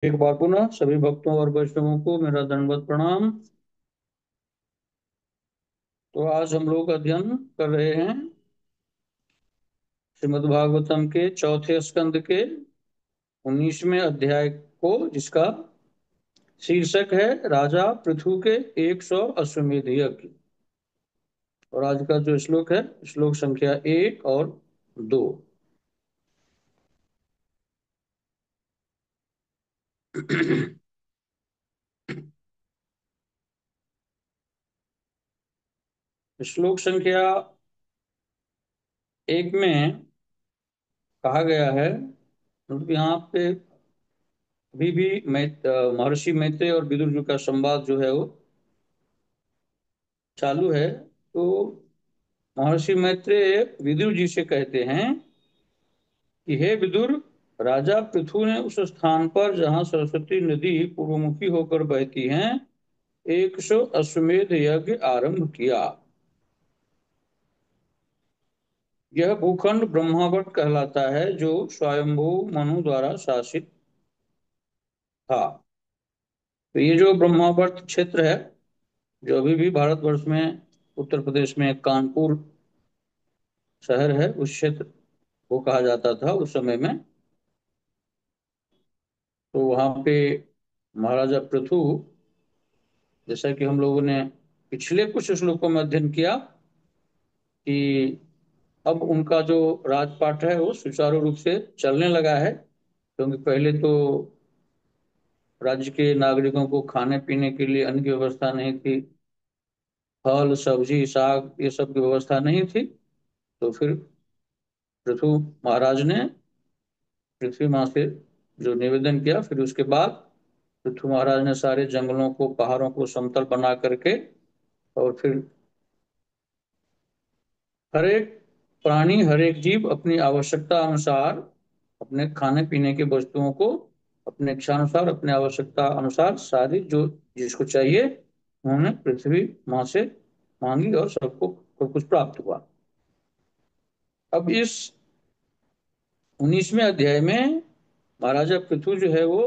एक बार पुनः सभी भक्तों और वैष्णवों को मेरा दंडवत प्रणाम। तो आज हम लोग अध्ययन कर रहे हैं श्रीमद् भागवतम के चौथे स्कंद के 19वें अध्याय को, जिसका शीर्षक है राजा पृथु के 100 अश्वमेध यज्ञ। और आज का जो श्लोक है, श्लोक संख्या 1 और 2। श्लोक संख्या 1 में कहा गया है, मतलब यहाँ पे अभी भी महर्षि मैत्रेय और विदुर जी का संवाद जो है वो चालू है। तो महर्षि मैत्रेय विदुर जी से कहते हैं कि हे विदुर, राजा पृथु ने उस स्थान पर जहाँ सरस्वती नदी पूर्वमुखी होकर बहती है 100 अश्वमेध यज्ञ आरंभ किया। यह भूखंड ब्रह्मावर्त कहलाता है, जो स्वयंभू मनु द्वारा शासित था। तो ये जो ब्रह्मावर्त क्षेत्र है, जो अभी भी भारतवर्ष में उत्तर प्रदेश में कानपुर शहर है, उस क्षेत्र को कहा जाता था उस समय में। तो वहां पे महाराजा पृथु, जैसा कि हम लोगों ने पिछले कुछ श्लोकों में अध्ययन किया कि अब उनका जो राजपाट है वो सुचारू रूप से चलने लगा है, क्योंकि पहले तो राज्य के नागरिकों को खाने पीने के लिए अन्न की व्यवस्था नहीं थी। फल सब्जी साग ये सब की व्यवस्था नहीं थी। तो फिर पृथु महाराज ने पृथ्वी माँ से जो निवेदन किया, फिर उसके बाद पृथु महाराज ने सारे जंगलों को पहाड़ों को समतल बना करके, और फिर हर एक प्राणी हर एक जीव अपनी आवश्यकता अनुसार अपने खाने पीने की वस्तुओं को अपने इच्छानुसार अपने आवश्यकता अनुसार सारी जो जिसको चाहिए उन्होंने पृथ्वी माँ से मांगी, और सबको सब कुछ प्राप्त हुआ। अब इस 19वें अध्याय में महाराजा पृथु जो है वो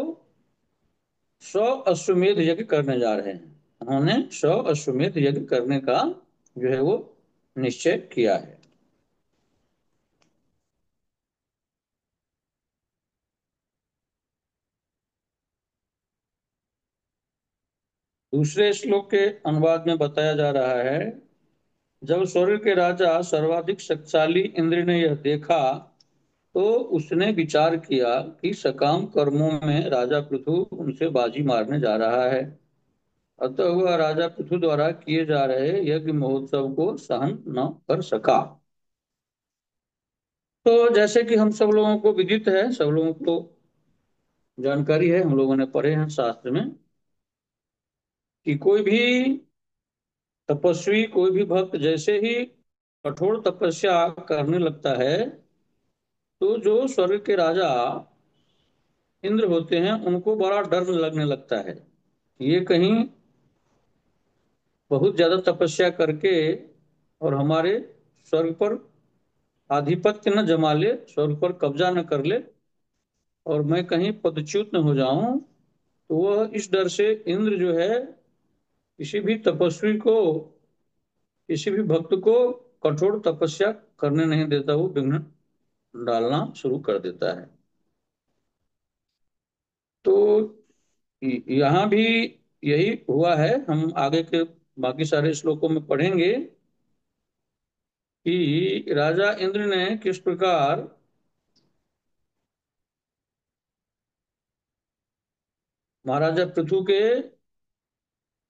100 अश्वमेध यज्ञ करने जा रहे हैं। उन्होंने 100 अश्वमेध यज्ञ करने का जो है वो निश्चय किया है। दूसरे श्लोक के अनुवाद में बताया जा रहा है, जब स्वर्ग के राजा सर्वाधिक शक्तिशाली इंद्र ने यह देखा, तो उसने विचार किया कि सकाम कर्मों में राजा पृथु उनसे बाजी मारने जा रहा है। अतः वह राजा पृथु द्वारा किए जा रहे यज्ञ महोत्सव को सहन न कर सका। तो जैसे कि हम सब लोगों को विदित है, सब लोगों को जानकारी है, हम लोगों ने पढ़े हैं शास्त्र में कि कोई भी तपस्वी कोई भी भक्त जैसे ही कठोर तपस्या करने लगता है, तो जो स्वर्ग के राजा इंद्र होते हैं उनको बड़ा डर लगने लगता है। ये कहीं बहुत ज्यादा तपस्या करके और हमारे स्वर्ग पर आधिपत्य न जमा ले, स्वर्ग पर कब्जा न कर ले, और मैं कहीं पदच्युत न हो जाऊं। तो वह इस डर से इंद्र जो है किसी भी तपस्वी को, किसी भी भक्त को कठोर तपस्या करने नहीं देता, वो विघ्न डालना शुरू कर देता है। तो यहाँ भी यही हुआ है। हम आगे के बाकी सारे श्लोकों में पढ़ेंगे कि राजा इंद्र ने किस प्रकार महाराजा पृथु के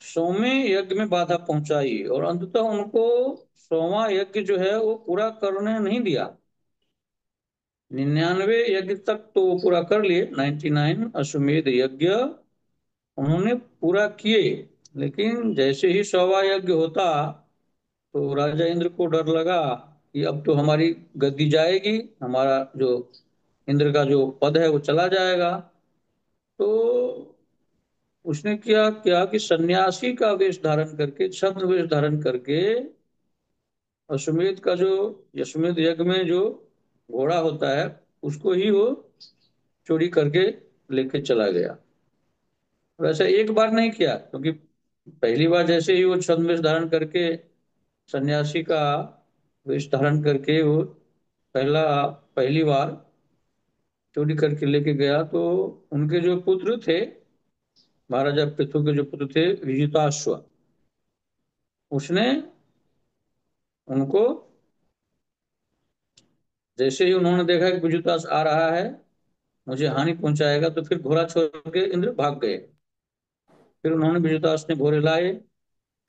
100वें यज्ञ में बाधा पहुंचाई, और अंततः उनको 100वां यज्ञ जो है वो पूरा करने नहीं दिया। 99 यज्ञ तक तो वो पूरा कर लिए, 99 अश्वमेध यज्ञ उन्होंने पूरा किए। लेकिन जैसे ही 100वां यज्ञ होता, तो राजा इंद्र को डर लगा कि अब तो हमारी गद्दी जाएगी, हमारा जो इंद्र का जो पद है वो चला जाएगा। तो उसने क्या किया कि सन्यासी का वेश धारण करके, छद्म वेश धारण करके, अश्वमेध का जो अश्वमेध यज्ञ में जो घोड़ा होता है उसको ही वो चोरी करके लेके चला गया। वैसे एक बार नहीं किया, क्योंकि पहली बार जैसे ही वो छद्मवेश धारण करके, सन्यासी का वेश धारण करके वो पहली बार चोरी करके लेके गया, तो उनके जो पुत्र थे, महाराजा पृथु के जो पुत्र थे विजिताश्व, उसने उनको, जैसे ही उन्होंने देखा कि विजिताश्व आ रहा है, मुझे हानि पहुंचाएगा, तो फिर घोड़ा छोड़ के इंद्र भाग गए। फिर उन्होंने, विजिताश्व ने घोड़े लाए,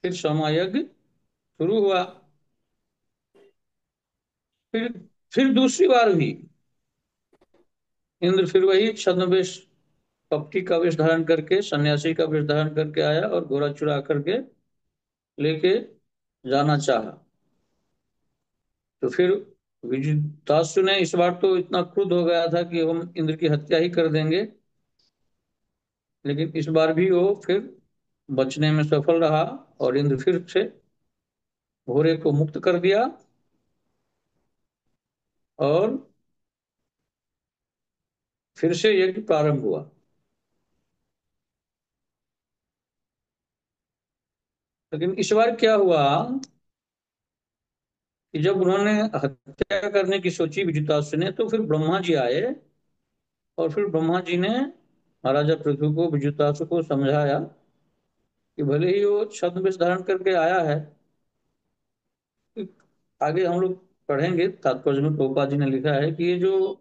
फिर समायज्ञ शुरू हुआ। फिर फिर दूसरी बार भी इंद्र फिर वही छद्मवेश, कपटी का वेश धारण करके, सन्यासी का वेश धारण करके आया और घोड़ा चुरा करके लेके जाना चाहा। तो फिर विजिताश्व ने इस बार तो इतना क्रुद्ध हो गया था कि हम इंद्र की हत्या ही कर देंगे, लेकिन इस बार भी वो फिर बचने में सफल रहा, और इंद्र फिर से घोड़े को मुक्त कर दिया, और फिर से यज्ञ प्रारंभ हुआ। लेकिन इस बार क्या हुआ कि जब उन्होंने हत्या करने की सोची विजिताश्व ने, तो फिर ब्रह्मा जी आए, और फिर ब्रह्मा जी ने महाराजा पृथु को, विजिताश्व को समझाया कि भले ही वो छद्मवेश धारण करके आया है, कि आगे हम लोग पढ़ेंगे तात्पर्य में, प्रभुपाद जी ने लिखा है कि ये जो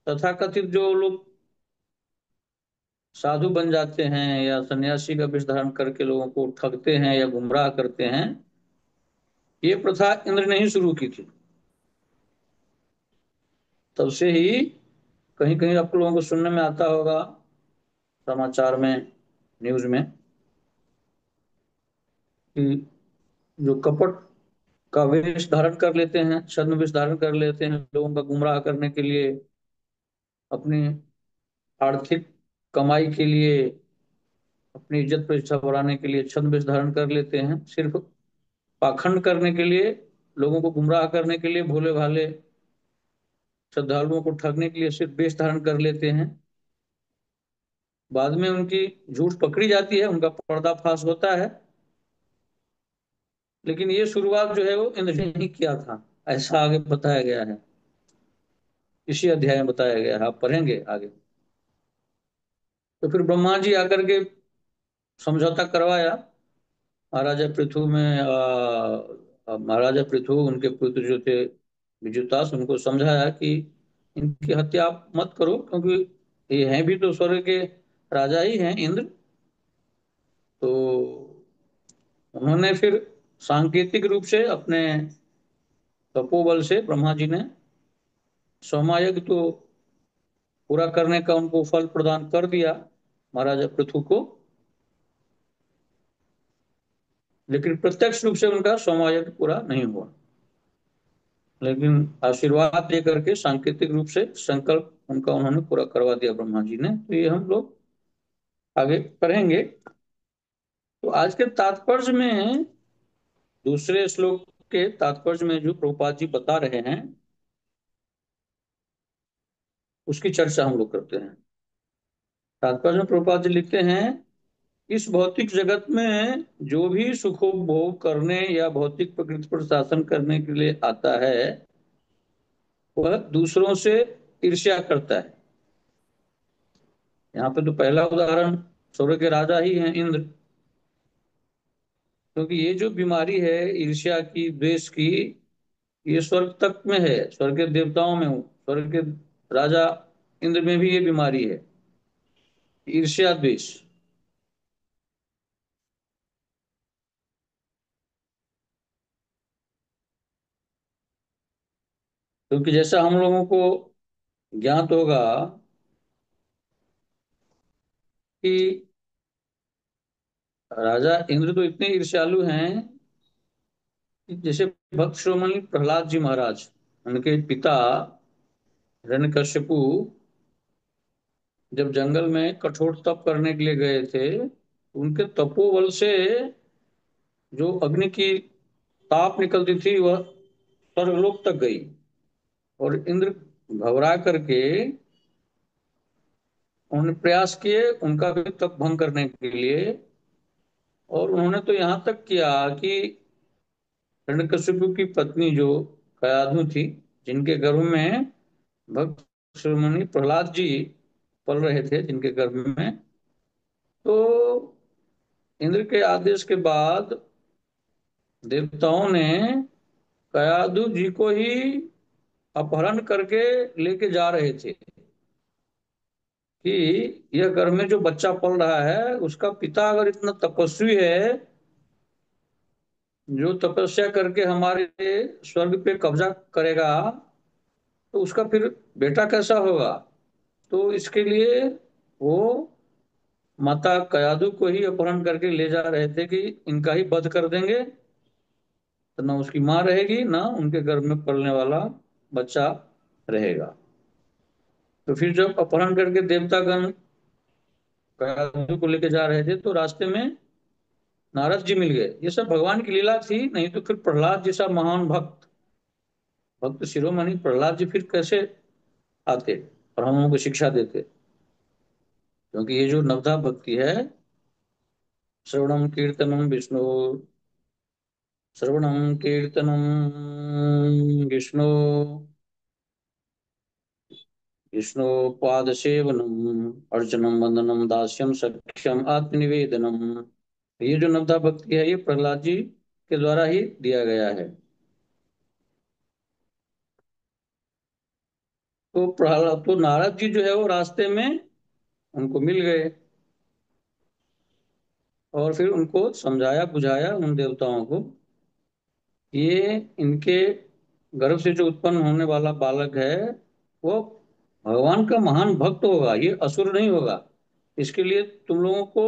तथाकथित जो लोग साधु बन जाते हैं या सन्यासी का वेश धारण करके लोगों को ठगते हैं या गुमराह करते हैं, ये प्रथा इंद्र ने ही शुरू की थी। तब से ही कहीं कहीं आप लोगों को सुनने में आता होगा, समाचार में, न्यूज में, कि जो कपट का वेश धारण कर लेते हैं, छद्म वेश धारण कर लेते हैं लोगों का गुमराह करने के लिए, अपनी आर्थिक कमाई के लिए, अपनी इज्जत प्रतिष्ठा बढ़ाने के लिए छद्म वेश धारण कर लेते हैं, सिर्फ पाखंड करने के लिए, लोगों को गुमराह करने के लिए, भोले भाले श्रद्धालुओं को ठगने के लिए सिर्फ वेश धारण कर लेते हैं। बाद में उनकी झूठ पकड़ी जाती है, उनका पर्दाफाश होता है, लेकिन ये शुरुआत जो है वो इंद्र ने ही किया था, ऐसा आगे बताया गया है, इसी अध्याय में बताया गया है, आप पढ़ेंगे आगे। तो फिर ब्रह्मा जी आकर के समझौता करवाया महाराजा पृथु में, महाराजा पृथु, उनके पुत्र जो थे विजुतास, उनको समझाया कि इनकी हत्या आप मत करो, क्योंकि ये हैं भी तो स्वर्ग के राजा ही हैं, इंद्र। तो उन्होंने फिर सांकेतिक रूप से अपने तपोबल से ब्रह्मा जी ने सोमायज्ञ तो पूरा करने का उनको फल प्रदान कर दिया महाराजा पृथु को, लेकिन प्रत्यक्ष रूप से उनका सोमायज्ञ पूरा नहीं हुआ। लेकिन आशीर्वाद दे करके सांकेतिक रूप से संकल्प उनका उन्होंने पूरा करवा दिया ब्रह्मा जी ने। तो ये हम लोग आगे पढ़ेंगे। तो आज के तात्पर्य में, दूसरे श्लोक के तात्पर्य में जो प्रभुपाद जी बता रहे हैं, उसकी चर्चा हम लोग करते हैं। तात्पर्य में प्रभुपाद जी लिखते हैं, इस भौतिक जगत में जो भी सुखोपभोग करने या भौतिक प्रकृति पर शासन करने के लिए आता है, वह दूसरों से ईर्ष्या करता है। यहाँ पे तो पहला उदाहरण स्वर्ग के राजा ही हैं, इंद्र। क्योंकि ये जो बीमारी है ईर्ष्या की, द्वेष की, ये स्वर्ग तक में है, स्वर्ग के देवताओं में, स्वर्ग के राजा इंद्र में भी ये बीमारी है, ईर्ष्या द्वेष। क्योंकि जैसा हम लोगों को ज्ञात होगा कि राजा इंद्र तो इतने ईर्ष्यालु हैं कि जैसे भक्त शिरोमणि प्रहलाद जी महाराज, उनके पिता हिरण्यकश्यपु जब जंगल में कठोर तप करने के लिए गए थे, उनके तपोबल से जो अग्नि की ताप निकलती थी वह स्वर्गलोक तक गई, और इंद्र घबरा करके उन्होंने प्रयास किए उनका भी तप भंग करने के लिए। और उन्होंने तो यहाँ तक किया कि हिरण्यकशिपु की पत्नी जो कयाधु थी, जिनके गर्भ में भक्त शिरोमणि प्रहलाद जी पल रहे थे, जिनके गर्भ में, तो इंद्र के आदेश के बाद देवताओं ने कयाधु जी को ही अपहरण करके लेके जा रहे थे कि यह गर्भ में जो बच्चा पल रहा है उसका पिता अगर इतना तपस्वी है, जो तपस्या करके हमारे स्वर्ग पे कब्जा करेगा, तो उसका फिर बेटा कैसा होगा। तो इसके लिए वो माता कयादु को ही अपहरण करके ले जा रहे थे कि इनका ही वध कर देंगे, तो ना उसकी माँ रहेगी ना उनके गर्भ में पलने वाला बच्चा रहेगा। तो फिर जब अपहरण करके देवतागण कयादु को लेके जा रहे थे, तो रास्ते में नारद जी मिल गए। ये सब भगवान की लीला थी, नहीं तो फिर प्रहलाद जैसा महान भक्त, भक्त शिरोमणि प्रहलाद जी फिर कैसे आते और हम लोगों को शिक्षा देते। क्योंकि ये जो नवधा भक्ति है, श्रवणम कीर्तनम विष्णु, श्रवणम कीर्तनम विष्णु, विष्णु पाद सेवनम अर्चनम वंदनम दास्यम सख्यम आत्मनिवेदनम। ये जो नवधा भक्ति है, ये प्रहलाद जी के द्वारा ही दिया गया है। तो प्रहलाद, तो नारद जी जो है वो रास्ते में उनको मिल गए और फिर उनको समझाया बुझाया उन देवताओं को, ये इनके गर्भ से जो उत्पन्न होने वाला बालक है वो भगवान का महान भक्त होगा, ये असुर नहीं होगा। इसके लिए तुम लोगों को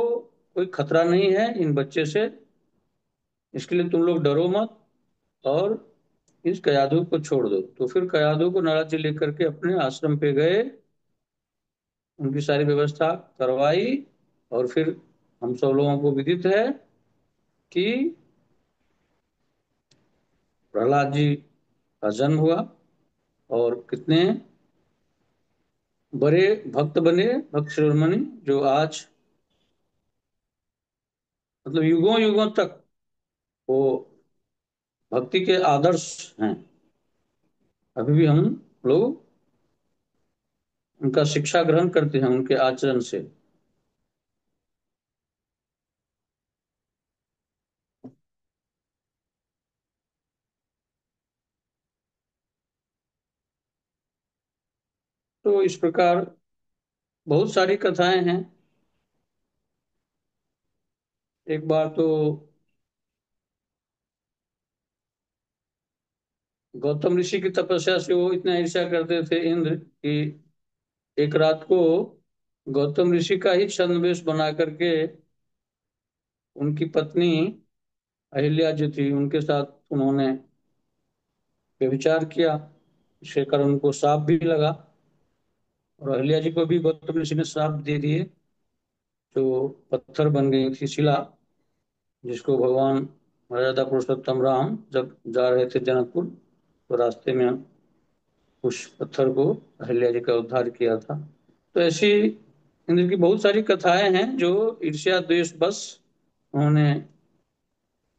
कोई खतरा नहीं है इन बच्चे से, इसके लिए तुम लोग डरो मत और इस कयाधु को छोड़ दो। तो फिर कयाधु को नारद जी लेकर के अपने आश्रम पे गए, उनकी सारी व्यवस्था करवाई। और फिर हम सब लोगों को विदित है कि प्रहलाद जी का जन्म हुआ और कितने बड़े भक्त बने, भक्त शिरोमणि, जो आज मतलब युगों युगों तक वो भक्ति के आदर्श हैं। अभी भी हम लोग उनका शिक्षा ग्रहण करते हैं उनके आचरण से। तो इस प्रकार बहुत सारी कथाएं हैं। एक बार तो गौतम ऋषि की तपस्या से वो इतना ईर्ष्या करते थे इंद्र कि एक रात को गौतम ऋषि का ही छद्मवेश बना करके उनकी पत्नी अहिल्या जो थी उनके साथ उन्होंने व्यभिचार किया। इसके कारण उनको श्राप भी लगा और अहिल्या जी को भी गौतम ऋषि ने श्राप दे दिए, जो पत्थर बन गई थी शिला, जिसको भगवान मर्यादा पुरुषोत्तम राम जब जा रहे थे जनकपुर, तो रास्ते में उस पत्थर को अहिल्या जी का उद्धार किया था। तो ऐसी इंद्र की बहुत सारी कथाएं हैं जो ईर्ष्या द्वेष बस उन्होंने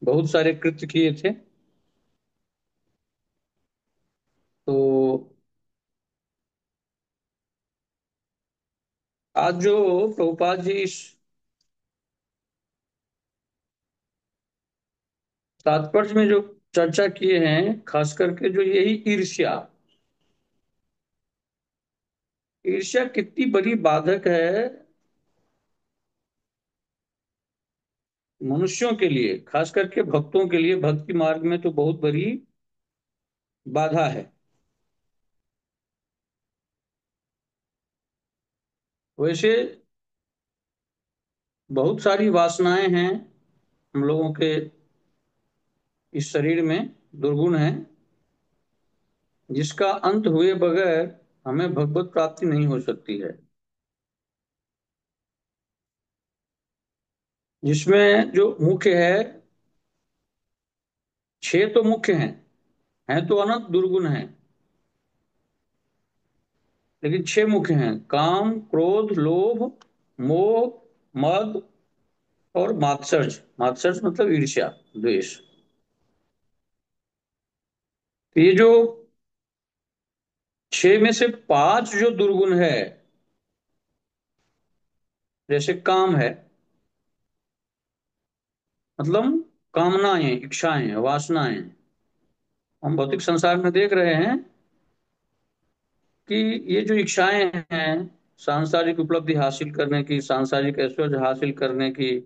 बहुत सारे कृत्य किए थे। तो आज जो प्रभुपाद जी इस तात्पर्य में जो चर्चा किए हैं, खास करके जो यही ईर्ष्या, ईर्ष्या कितनी बड़ी बाधक है मनुष्यों के लिए, खास करके भक्तों के लिए। भक्ति मार्ग में तो बहुत बड़ी बाधा है। वैसे बहुत सारी वासनाएं हैं हम लोगों के इस शरीर में, दुर्गुण है, जिसका अंत हुए बगैर हमें भगवत प्राप्ति नहीं हो सकती है। जिसमें जो मुख्य है, छह तो मुख्य हैं, हैं तो अनंत दुर्गुण हैं, लेकिन 6 मुख्य हैं: काम, क्रोध, लोभ, मोह, मद और मात्सर्य। मात्सर्य मतलब ईर्ष्या, द्वेष। तो ये जो 6 में से 5 जो दुर्गुण है, जैसे काम है, मतलब कामनाएं, इच्छाएं, वासनाएं। हम भौतिक संसार में देख रहे हैं कि ये जो इच्छाएं हैं, सांसारिक उपलब्धि हासिल करने की, सांसारिक ऐश्वर्य हासिल करने की,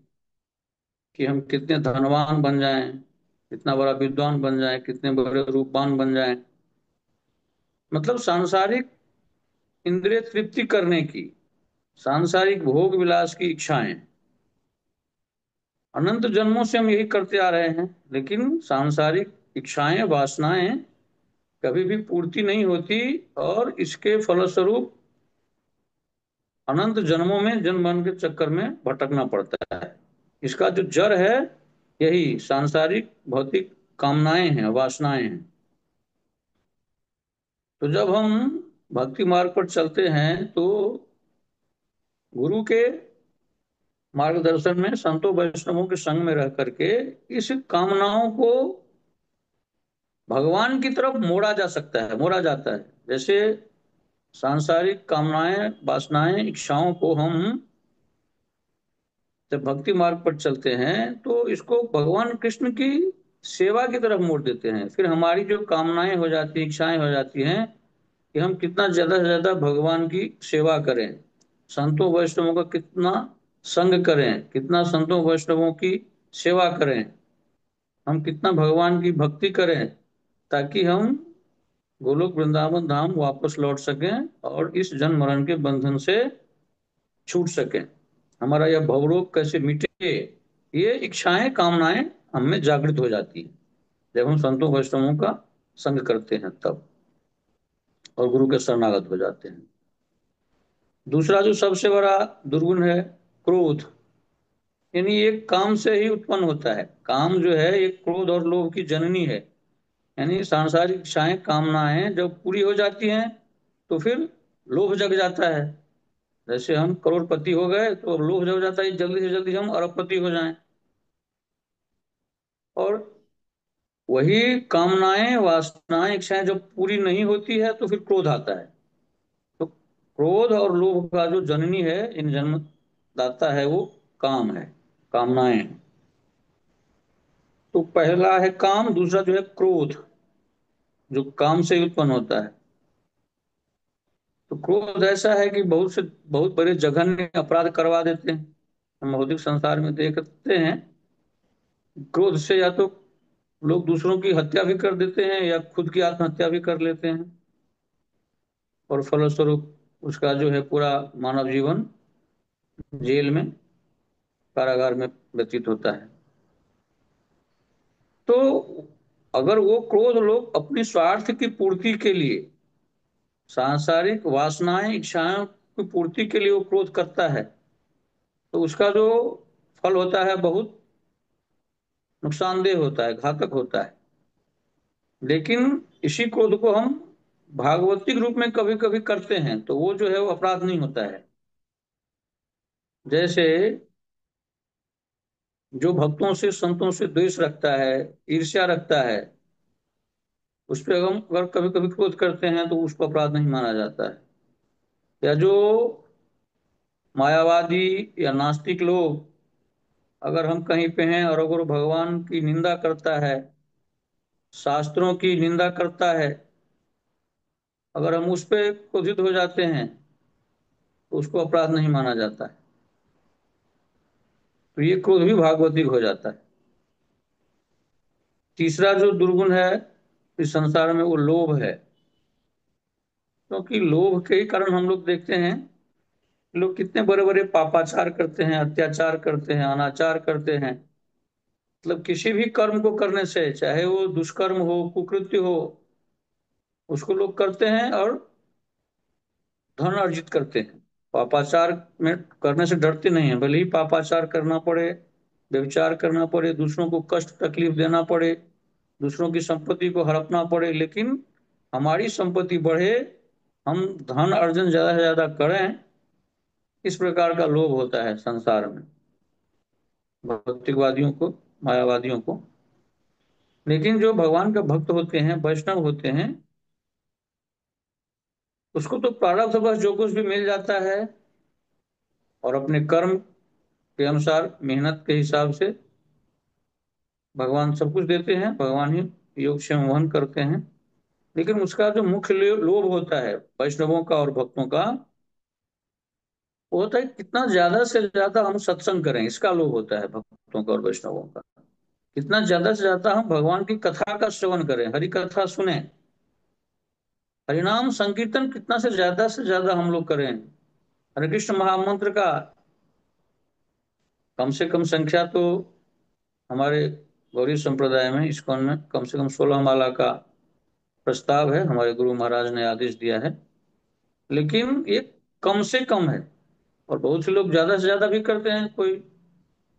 कि हम कितने धनवान बन जाएं, कितना बड़ा विद्वान बन जाएं, कितने बड़े रूपवान बन जाएं, मतलब सांसारिक इंद्रिय तृप्ति करने की, सांसारिक भोग विलास की इच्छाएं। अनंत जन्मों से हम यही करते आ रहे हैं, लेकिन सांसारिक इच्छाएं, वासनाएं कभी भी पूर्ति नहीं होती, और इसके फलस्वरूप अनंत जन्मों में जन्म मरण के चक्कर में भटकना पड़ता है। इसका जो जड़ है, यही सांसारिक भौतिक कामनाएं हैं, वासनाएं हैं। तो जब हम भक्ति मार्ग पर चलते हैं, तो गुरु के मार्गदर्शन में, संतों वैष्णवों के संग में रह करके इस कामनाओं को भगवान की तरफ मोड़ा जा सकता है, मोड़ा जाता है। जैसे सांसारिक कामनाएं, वासनाएं, इच्छाओं को हम जब भक्ति मार्ग पर चलते हैं, तो इसको भगवान कृष्ण की सेवा की तरफ मोड़ देते हैं। फिर हमारी जो कामनाएं हो जाती हैं, इच्छाएं हो जाती हैं, कि हम कितना ज्यादा से ज्यादा भगवान की सेवा करें, संतों वैष्णवों का कितना संग करें, कितना संतों वैष्णवों की सेवा करें, हम कितना भगवान की भक्ति करें, ताकि हम गोलोक वृंदावन धाम वापस लौट सकें और इस जन्म मरण के बंधन से छूट सकें, हमारा यह भवरोग कैसे मिटे। ये इच्छाएं, कामनाएं हम में जागृत हो जाती है जब हम संतों वैष्णवों का संग करते हैं तब, और गुरु के शरणागत हो जाते हैं। दूसरा जो सबसे बड़ा दुर्गुण है, क्रोध। यानी ये काम से ही उत्पन्न होता है। काम जो है, ये क्रोध और लोभ की जननी है। यानी सांसारिक इच्छाएं, कामनाएं जब पूरी हो जाती हैं, तो फिर लोभ जग जाता है। जैसे हम करोड़पति हो गए, तो लोभ जग जाता है जल्दी से जल्दी हम अरबपति हो जाएं। और वही कामनाएं, वासनाएं, इच्छाएं जब पूरी नहीं होती है, तो फिर क्रोध आता है। तो क्रोध और लोभ का जो जननी है, इन जन्म दाता है, वो काम है, कामनाएं हैं। तो पहला है काम, दूसरा जो है क्रोध, जो काम से ही उत्पन्न होता है। तो क्रोध ऐसा है कि बहुत बड़े जघन्य अपराध करवा देते हैं। हम भौतिक संसार में देखते हैं, क्रोध से या तो लोग दूसरों की हत्या भी कर देते हैं, या खुद की आत्महत्या भी कर लेते हैं, और फलस्वरूप उसका जो है पूरा मानव जीवन जेल में, कारागार में व्यतीत होता है। तो अगर वो क्रोध लोग अपनी स्वार्थ की पूर्ति के लिए, सांसारिक वासनाएं, इच्छाओं की पूर्ति के लिए वो क्रोध करता है, तो उसका जो फल होता है बहुत नुकसानदेह होता है, घातक होता है। लेकिन इसी क्रोध को हम भागवतिक रूप में कभी कभी करते हैं, तो वो जो है वो अपराध नहीं होता है। जैसे जो भक्तों से, संतों से द्वेष रखता है, ईर्ष्या रखता है, उस पर हम अगर कभी कभी क्रोध करते हैं, तो उसको अपराध नहीं माना जाता है। या जो मायावादी या नास्तिक लोग, अगर हम कहीं पे हैं और अगर वो भगवान की निंदा करता है, शास्त्रों की निंदा करता है, अगर हम उस पर क्रोधित हो जाते हैं, तो उसको अपराध नहीं माना जाता है। तो ये क्रोध भी भागवतिक हो जाता है। तीसरा जो दुर्गुण है इस संसार में, वो लोभ है। क्योंकि लोभ के ही कारण हम लोग देखते हैं, लोग कितने बड़े बड़े पापाचार करते हैं, अत्याचार करते हैं, अनाचार करते हैं। मतलब किसी भी कर्म को करने से, चाहे वो दुष्कर्म हो, कुकृत्य हो, उसको लोग करते हैं और धन अर्जित करते हैं। पापाचार में करने से डरते नहीं है, भले ही पापाचार करना पड़े, व्यभिचार करना पड़े, दूसरों को कष्ट तकलीफ देना पड़े, दूसरों की संपत्ति को हड़पना पड़े, लेकिन हमारी संपत्ति बढ़े, हम धन अर्जन ज्यादा से ज्यादा करें, इस प्रकार का लोभ होता है संसार में भौतिकवादियों को, मायावादियों को। लेकिन जो भगवान के भक्त होते हैं, वैष्णव होते हैं, उसको तो प्रारब्ध बस जो कुछ भी मिल जाता है, और अपने कर्म के अनुसार, मेहनत के हिसाब से भगवान सब कुछ देते हैं, भगवान ही योग से वहन करते हैं। लेकिन उसका जो मुख्य लोभ होता है वैष्णवों का और भक्तों का, वो होता है कितना ज्यादा से ज्यादा हम सत्संग करें, इसका लोभ होता है भक्तों का और वैष्णवों का। कितना ज्यादा से ज्यादा हम भगवान की कथा का श्रवण करें, हरि कथा सुने, हरिनाम संकीर्तन कितना से ज्यादा हम लोग करें, हरे कृष्ण महामंत्र का कम से कम संख्या तो हमारे गौरी संप्रदाय में, इस्कॉन में कम से कम 16 माला का प्रस्ताव है, हमारे गुरु महाराज ने आदेश दिया है। लेकिन ये कम से कम है, और बहुत से लोग ज्यादा से ज्यादा भी करते हैं, कोई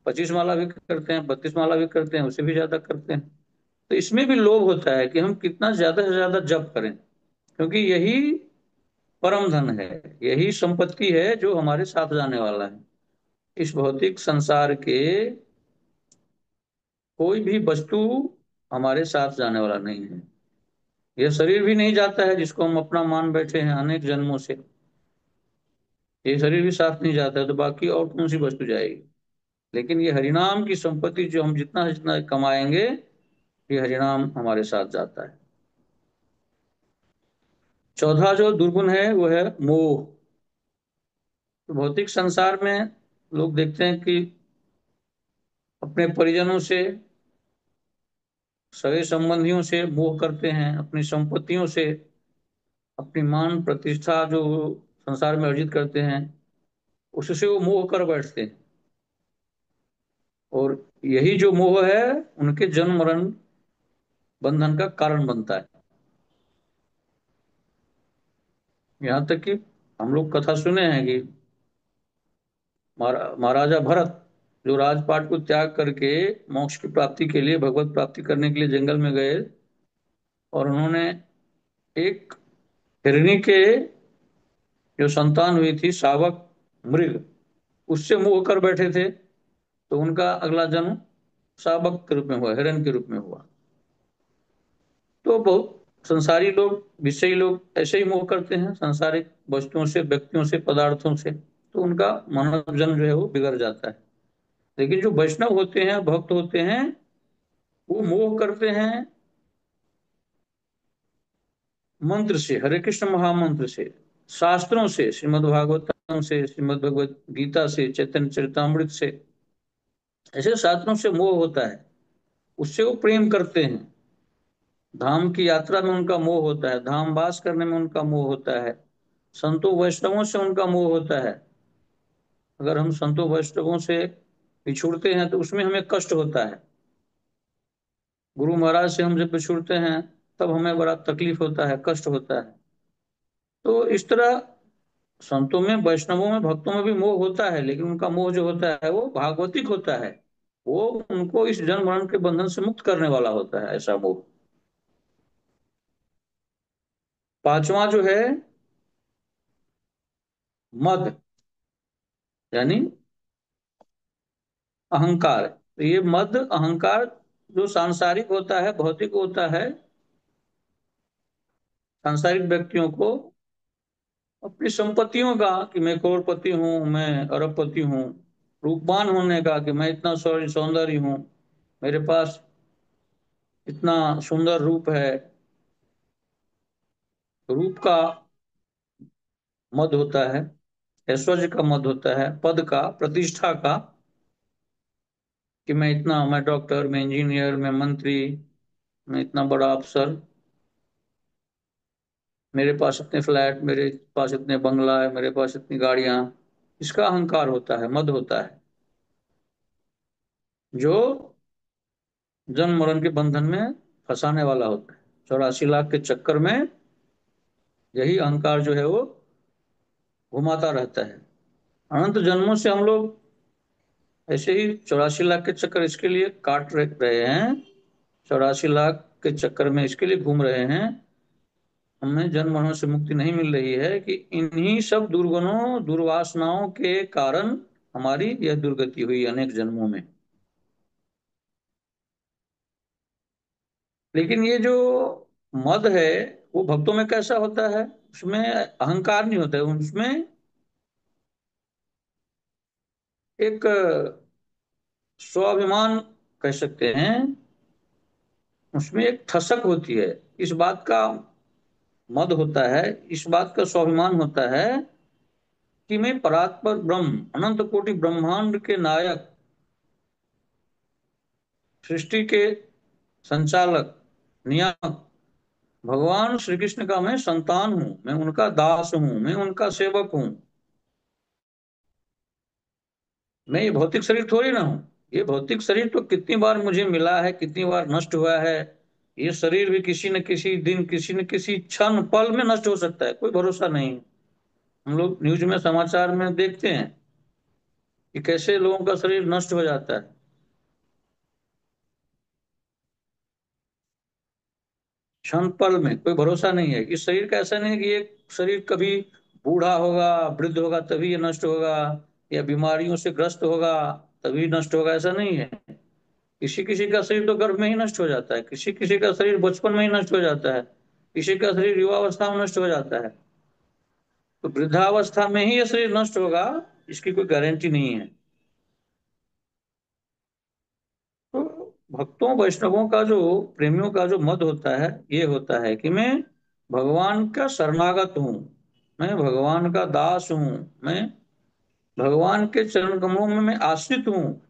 25 माला भी करते हैं, 32 माला भी करते हैं, उससे भी ज्यादा करते हैं। तो इसमें भी लोभ होता है कि हम कितना ज्यादा से ज्यादा जप करें, क्योंकि यही परम धन है, यही संपत्ति है जो हमारे साथ जाने वाला है। इस भौतिक संसार के कोई भी वस्तु हमारे साथ जाने वाला नहीं है। यह शरीर भी नहीं जाता है जिसको हम अपना मान बैठे हैं अनेक जन्मों से, ये शरीर भी साथ नहीं जाता है, तो बाकी और कौन सी वस्तु जाएगी। लेकिन ये हरिनाम की संपत्ति जो हम जितना जितना कमाएंगे, ये हरिनाम हमारे साथ जाता है। चौथा जो दुर्गुण है वो है मोह। तो भौतिक संसार में लोग देखते हैं कि अपने परिजनों से, सगे संबंधियों से मोह करते हैं, अपनी संपत्तियों से, अपनी मान प्रतिष्ठा जो संसार में अर्जित करते हैं, उससे वो मोह कर बैठते हैं। और यही जो मोह है, उनके जन्म मरण बंधन का कारण बनता है। यहाँ तक कि हम लोग कथा सुने हैं कि महाराजा भरत जो राजपाट को त्याग करके मोक्ष की प्राप्ति के लिए, भगवत प्राप्ति करने के लिए जंगल में गए, और उन्होंने एक हिरणी के जो संतान हुई थी, शावक मृग, उससे मोह कर बैठे थे। तो उनका अगला जन्म शावक के रूप में हुआ, हिरण के रूप में हुआ। तो बहुत संसारी लोग, विषयी लोग ऐसे ही मोह करते हैं सांसारिक वस्तुओं से, व्यक्तियों से, पदार्थों से। तो उनका मानव जन्म जो है वो बिगड़ जाता है। लेकिन जो वैष्णव होते हैं, भक्त होते हैं, वो मोह करते हैं मंत्र से, हरे कृष्ण महामंत्र से, शास्त्रों से, श्रीमद् भागवतम से, श्रीमद् भगवत गीता से, चैतन्य चरितमृत से, ऐसे शास्त्रों से मोह होता है। उससे वो प्रेम करते हैं। धाम की यात्रा में उनका मोह होता है, धाम वास करने में उनका मोह होता है, संतों वैष्णवों से उनका मोह होता है। अगर हम संतों वैष्णवों से बिछुड़ते हैं तो उसमें हमें कष्ट होता है। गुरु महाराज से हम जब बिछुड़ते हैं, तब हमें बड़ा तकलीफ होता है, कष्ट होता है। तो इस तरह संतों में, वैष्णवों में, भक्तों में भी मोह होता है, लेकिन उनका मोह जो होता है वो भागवतिक होता है। वो उनको इस जन्म मरण के बंधन से मुक्त करने वाला होता है, ऐसा मोह। पांचवा जो है मद, यानी अहंकार। तो ये मद अहंकार जो सांसारिक होता है, भौतिक होता है, सांसारिक व्यक्तियों को अपनी संपत्तियों का, कि मैं करोड़पति हूँ, मैं अरबपति हूँ, रूपवान होने का, कि मैं इतना सौंदर्य हूँ, मेरे पास इतना सुंदर रूप है, रूप का मद होता है, ऐश्वर्य का मद होता है, पद का, प्रतिष्ठा का, कि मैं इतना, मैं डॉक्टर, मैं इंजीनियर, मैं मंत्री, मैं इतना बड़ा अफसर, मेरे पास इतने फ्लैट, मेरे पास इतने बंगला है, मेरे पास इतनी गाड़ियां। इसका अहंकार होता है, मद होता है, जो जन्म मरण के बंधन में फंसाने वाला होता है। 84 लाख के चक्कर में यही अहंकार जो है वो घुमाता रहता है। अनंत जन्मों से हम लोग ऐसे ही 84 लाख के चक्कर इसके लिए काट रहे हैं, 84 लाख के चक्कर में इसके लिए घूम रहे हैं हमें जन्म मरण से मुक्ति नहीं मिल रही है कि इन्हीं सब दुर्गुणों दुर्वासनाओं के कारण हमारी यह दुर्गति हुई अनेक जन्मों में। लेकिन ये जो मद है वो भक्तों में कैसा होता है? उसमें अहंकार नहीं होता है, उसमें एक स्वाभिमान कह सकते हैं, उसमें एक ठसक होती है। इस बात का मद होता है, इस बात का स्वाभिमान होता है कि मैं परात्पर ब्रह्म, अनंत कोटि ब्रह्मांड के नायक, सृष्टि के संचालक, नियामक भगवान श्री कृष्ण का मैं संतान हूं, मैं उनका दास हूं, मैं उनका सेवक हूं। मैं ये भौतिक शरीर थोड़ी ना हूं। ये भौतिक शरीर तो कितनी बार मुझे मिला है, कितनी बार नष्ट हुआ है। ये शरीर भी किसी न किसी दिन, किसी न किसी क्षण पल में नष्ट हो सकता है, कोई भरोसा नहीं। हम लोग न्यूज में, समाचार में देखते हैं कि कैसे लोगों का शरीर नष्ट हो जाता है क्षण पल में, कोई भरोसा नहीं है। इस शरीर का ऐसा नहीं है कि ये शरीर कभी बूढ़ा होगा, वृद्ध होगा तभी ये नष्ट होगा, या बीमारियों से ग्रस्त होगा तभी नष्ट होगा, ऐसा नहीं है। किसी किसी का शरीर तो गर्भ में ही नष्ट हो जाता है, किसी किसी का शरीर बचपन में ही नष्ट हो जाता है, किसी का शरीर युवावस्था में नष्ट हो जाता है। तो वृद्धावस्था में ही ये शरीर नष्ट होगा, इसकी कोई गारंटी नहीं है। तो भक्तों वैष्णवों का जो, प्रेमियों का जो मत होता है, ये होता है कि मैं भगवान का शरणागत हूँ, मैं भगवान का दास हूँ, मैं भगवान के चरण कमलों में मैं आश्रित हूँ।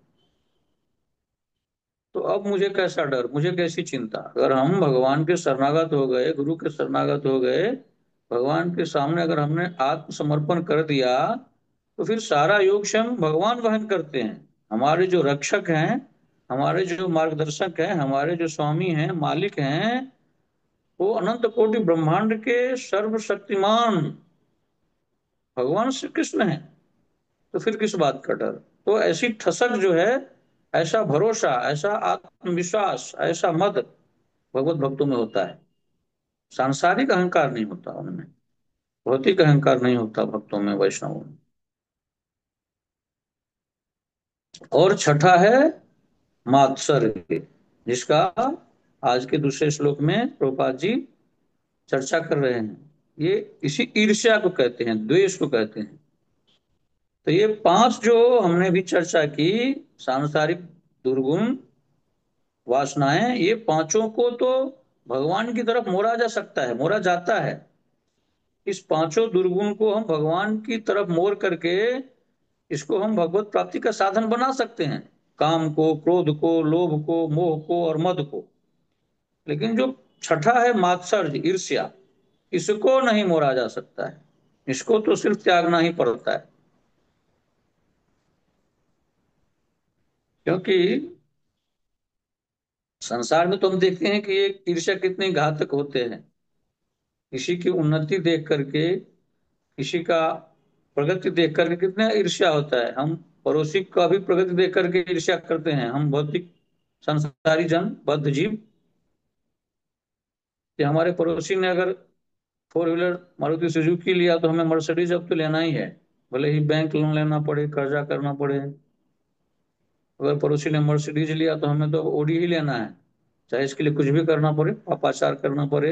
तो अब मुझे कैसा डर, मुझे कैसी चिंता? अगर हम भगवान के शरणागत हो गए, गुरु के शरणागत हो गए, भगवान के सामने अगर हमने आत्मसमर्पण कर दिया, तो फिर सारा योग स्वयं भगवान वहन करते हैं। हमारे जो रक्षक हैं, हमारे जो मार्गदर्शक हैं, हमारे जो स्वामी हैं, मालिक हैं, वो अनंत कोटि ब्रह्मांड के सर्वशक्तिमान भगवान श्री कृष्ण हैं। तो फिर किस बात का डर? तो ऐसी ठसक जो है, ऐसा भरोसा, ऐसा आत्मविश्वास, ऐसा मद भगवत भक्तों में होता है। सांसारिक अहंकार नहीं होता उनमें, भौतिक अहंकार नहीं होता भक्तों में, वैष्णवों में। और छठा है मात्सर्य, जिसका आज के दूसरे श्लोक में प्रभुपाद जी चर्चा कर रहे हैं। ये इसी ईर्ष्या को कहते हैं, द्वेष को कहते हैं। तो ये पांच जो हमने भी चर्चा की, सांसारिक दुर्गुण वासनाएं, ये पांचों को तो भगवान की तरफ मोड़ा जा सकता है, मोड़ा जाता है। इस पांचों दुर्गुण को हम भगवान की तरफ मोड़ करके इसको हम भगवत प्राप्ति का साधन बना सकते हैं। काम को, क्रोध को, लोभ को, मोह को और मद को। लेकिन जो छठा है मात्सर्य, ईर्ष्या, इसको नहीं मोड़ा जा सकता है। इसको तो सिर्फ त्यागना ही पड़ता है। क्योंकि संसार में तो हम देखते हैं कि ये ईर्ष्या कितनी घातक होते हैं। किसी की उन्नति देख करके, किसी का प्रगति देख करके कितना ईर्ष्या होता है। हम पड़ोसी का भी प्रगति देख करके ईर्ष्या करते हैं, हम भौतिक संसारी जन, बद्ध जीव, कि हमारे पड़ोसी ने अगर फोर व्हीलर मारुति सुजुकी लिया तो हमें मर्सिडीज अब तो लेना ही है, भले ही बैंक लोन लेना पड़े, कर्जा करना पड़े। अगर पड़ोसी ने मर्सिडीज लिया तो हमें तो ओडी ही लेना है, चाहे इसके लिए कुछ भी करना पड़े, पापाचार करना पड़े,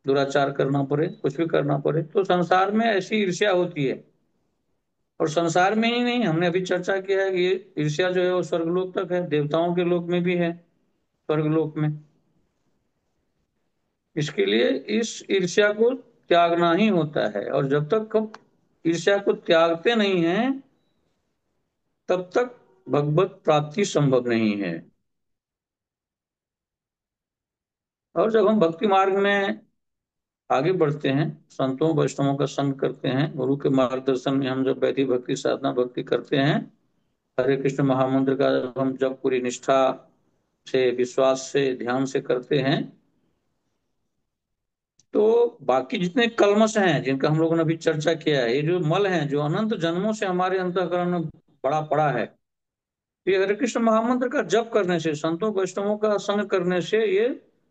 दुराचार करना पड़े, कुछ भी करना पड़े। तो संसार में ऐसी ईर्ष्या होती है। और संसार में ही नहीं, हमने अभी चर्चा किया है कि ये ईर्ष्या जो है वो स्वर्गलोक तक है, देवताओं के लोक में भी है, स्वर्गलोक में। इसके लिए इस ईर्ष्या को त्यागना ही होता है। और जब तक हम ईर्ष्या को त्यागते नहीं हैं, तब तक भगवत प्राप्ति संभव नहीं है। और जब हम भक्ति मार्ग में आगे बढ़ते हैं, संतों वैष्णवों का संग करते हैं, गुरु के मार्गदर्शन में हम जब वैदिक भक्ति, साधना भक्ति करते हैं, हरे कृष्ण महामंत्र का जब हम जब पूरी निष्ठा से, विश्वास से, ध्यान से करते हैं, तो बाकी जितने कल्मश हैं जिनका हम लोगों ने अभी चर्चा किया है, ये जो मल हैं जो अनंत जन्मों से हमारे अंतःकरण में बड़ा पड़ा है, तो ये हरे कृष्ण महामंत्र का जप करने से, संतों वैष्णवों का संग करने से ये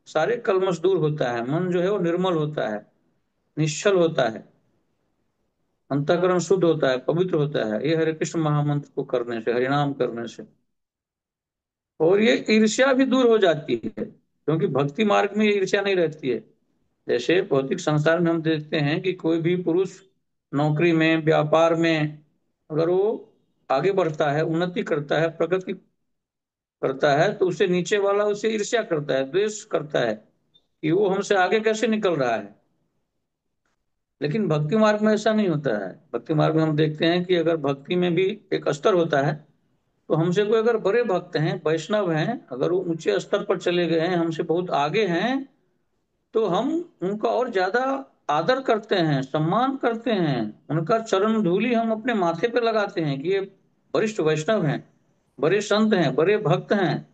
सारे कल्मश दूर होता है, मन जो है वो निर्मल होता है, निश्चल होता है, अंतःकरण शुद्ध होता है, पवित्र होता है, ये हरे कृष्ण महामंत्र को करने से, हरिनाम करने से। और ये ईर्ष्या भी दूर हो जाती है, क्योंकि भक्ति मार्ग में ये ईर्ष्या नहीं रहती है। जैसे भौतिक संसार में हम देखते हैं कि कोई भी पुरुष नौकरी में, व्यापार में, अगर वो आगे बढ़ता है, उन्नति करता है, प्रगति करता है, तो उससे नीचे वाला उससे ईर्ष्या करता है, द्वेष करता है कि वो हमसे आगे कैसे निकल रहा है। लेकिन भक्ति मार्ग में ऐसा नहीं होता है। भक्ति मार्ग में हम देखते हैं कि अगर भक्ति में भी एक स्तर होता है, तो हमसे कोई अगर बड़े भक्त हैं, वैष्णव हैं, अगर वो ऊंचे स्तर पर चले गए हैं, हमसे बहुत आगे हैं, तो हम उनका और ज्यादा आदर करते हैं, सम्मान करते हैं। उनका चरण धूलि हम अपने माथे पे लगाते हैं कि ये वरिष्ठ वैष्णव हैं, बड़े संत हैं, बड़े भक्त हैं।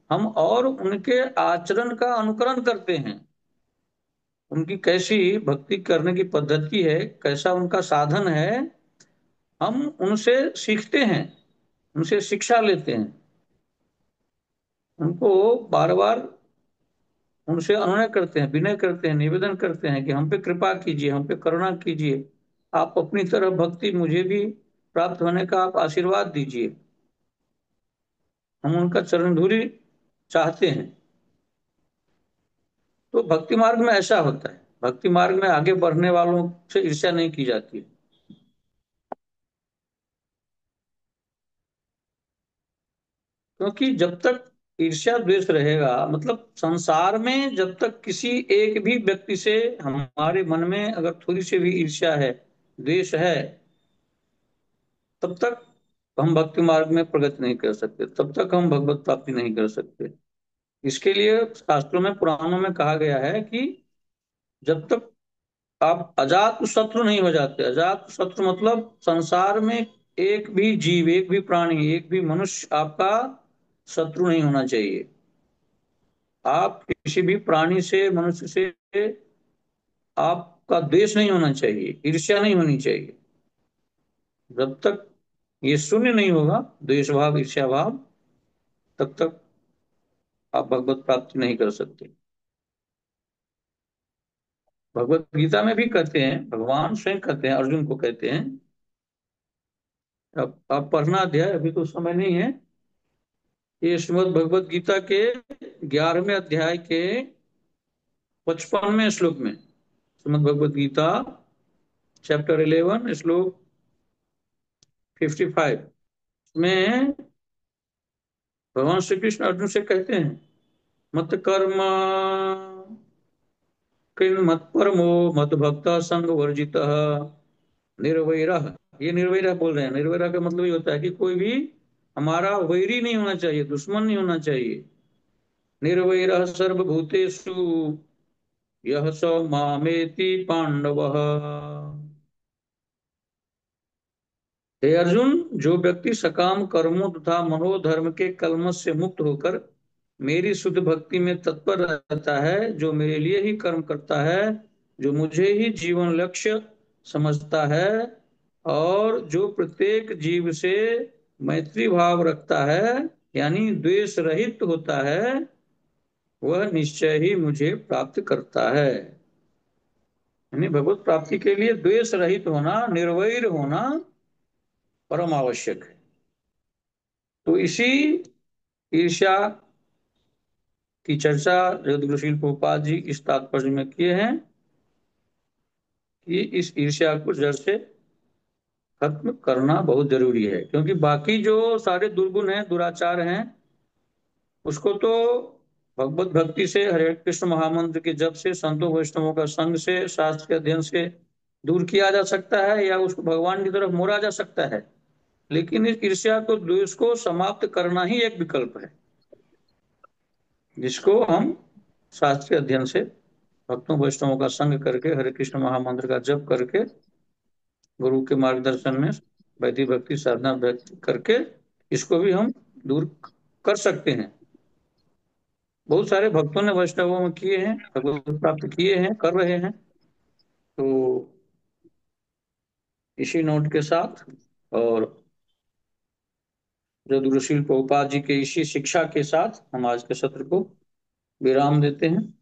हम और उनके आचरण का अनुकरण करते हैं, उनकी कैसी भक्ति करने की पद्धति है, कैसा उनका साधन है, हम उनसे सीखते हैं, उनसे शिक्षा लेते हैं। उनको बार बार उनसे अनुनय करते हैं, विनय करते हैं, निवेदन करते हैं कि हम पे कृपा कीजिए, हम पे करुणा कीजिए, आप अपनी तरह भक्ति मुझे भी प्राप्त होने का आप आशीर्वाद दीजिए। हम उनका चरण धूलि चाहते हैं। तो भक्ति मार्ग में ऐसा होता है, भक्ति मार्ग में आगे बढ़ने वालों से ईर्ष्या नहीं की जाती। क्योंकि जब तक ईर्ष्या द्वेष रहेगा, मतलब संसार में जब तक किसी एक भी व्यक्ति से हमारे मन में अगर थोड़ी सी भी ईर्ष्या है, द्वेष है, तब तक हम भक्ति मार्ग में प्रगति नहीं कर सकते, तब तक हम भगवत प्राप्ति नहीं कर सकते। इसके लिए शास्त्रों में, पुराणों में कहा गया है कि जब तक आप अजात शत्रु नहीं हो जाते, अजात शत्रु मतलब संसार में एक भी जीव, एक भी प्राणी, एक भी मनुष्य आपका शत्रु नहीं होना चाहिए। आप किसी भी प्राणी से, मनुष्य से आपका द्वेष नहीं होना चाहिए, ईर्ष्या नहीं होनी चाहिए। जब तक ये शून्य नहीं होगा, द्वेष भाव, ईर्ष्या भाव, तब तक आप भगवत प्राप्ति नहीं कर सकते। भगवत गीता में भी कहते हैं, भगवान स्वयं कहते हैं, अर्जुन को कहते हैं। अब आप पढ़ना अध्याय, अभी तो समय नहीं है। ये श्रीमद् भगवत गीता के 11वें अध्याय के 55वें श्लोक में, श्रीमद् भगवत गीता चैप्टर 11 श्लोक 55 में भगवान श्री कृष्ण अर्जुन से कहते हैं, मत कर्म कृन मत परमो मत भक्त संग वर्जित निर्वैरः। ये निर्वैरः बोल रहे हैं। निर्वैरः का मतलब ये होता है कि कोई भी हमारा वैरी नहीं होना चाहिए, दुश्मन नहीं होना चाहिए। निर्वैरः सर्वभूतेषु यह स मामेति पांडवः। हे अर्जुन, जो व्यक्ति सकाम कर्मों तथा मनोधर्म के कल्मश से मुक्त होकर मेरी शुद्ध भक्ति में तत्पर रहता है, जो मेरे लिए ही कर्म करता है, जो मुझे ही जीवन लक्ष्य समझता है, और जो प्रत्येक जीव से मैत्री भाव रखता है, यानी द्वेष रहित होता है, वह निश्चय ही मुझे प्राप्त करता है। यानी भगवत प्राप्ति के लिए द्वेष रहित होना, निर्वैर होना परम आवश्यक है। तो इसी ईर्ष्या की चर्चा जगदगुरुशील प्रभुपाद जी इस तात्पर्य में किए हैं कि इस ईर्ष्या को जड़ से खत्म करना बहुत जरूरी है। क्योंकि बाकी जो सारे दुर्गुण हैं, दुराचार हैं, उसको तो भगवत भक्ति से, हरे कृष्ण महामंत्र के जप से, संतों वैष्णवों का संग से, शास्त्र के अध्ययन से दूर किया जा सकता है, या उसको भगवान की तरफ मोड़ा जा सकता है। लेकिन इस ईर्ष्या को, द्वेष को समाप्त करना ही एक विकल्प है, जिसको हम शास्त्रीय अध्ययन से, भक्तों वैष्णवों का संग करके, हरे कृष्ण महामंत्र का जप करके, गुरु के मार्गदर्शन में वैदिक भक्ति साधना भक्ति करके इसको भी हम दूर कर सकते हैं। बहुत सारे भक्तों ने वैष्णवों में किए हैं, भगवत प्राप्त किए हैं, कर रहे हैं। तो इसी नोट के साथ, और जो गुरुशील प्रभुपाद जी के इसी शिक्षा के साथ हम आज के सत्र को विराम देते हैं।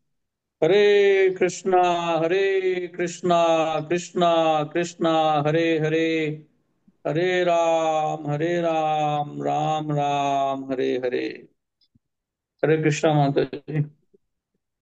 हरे कृष्णा, हरे कृष्णा, कृष्णा कृष्णा, हरे हरे, हरे राम, राम राम, हरे हरे। हरे कृष्णा माता जी।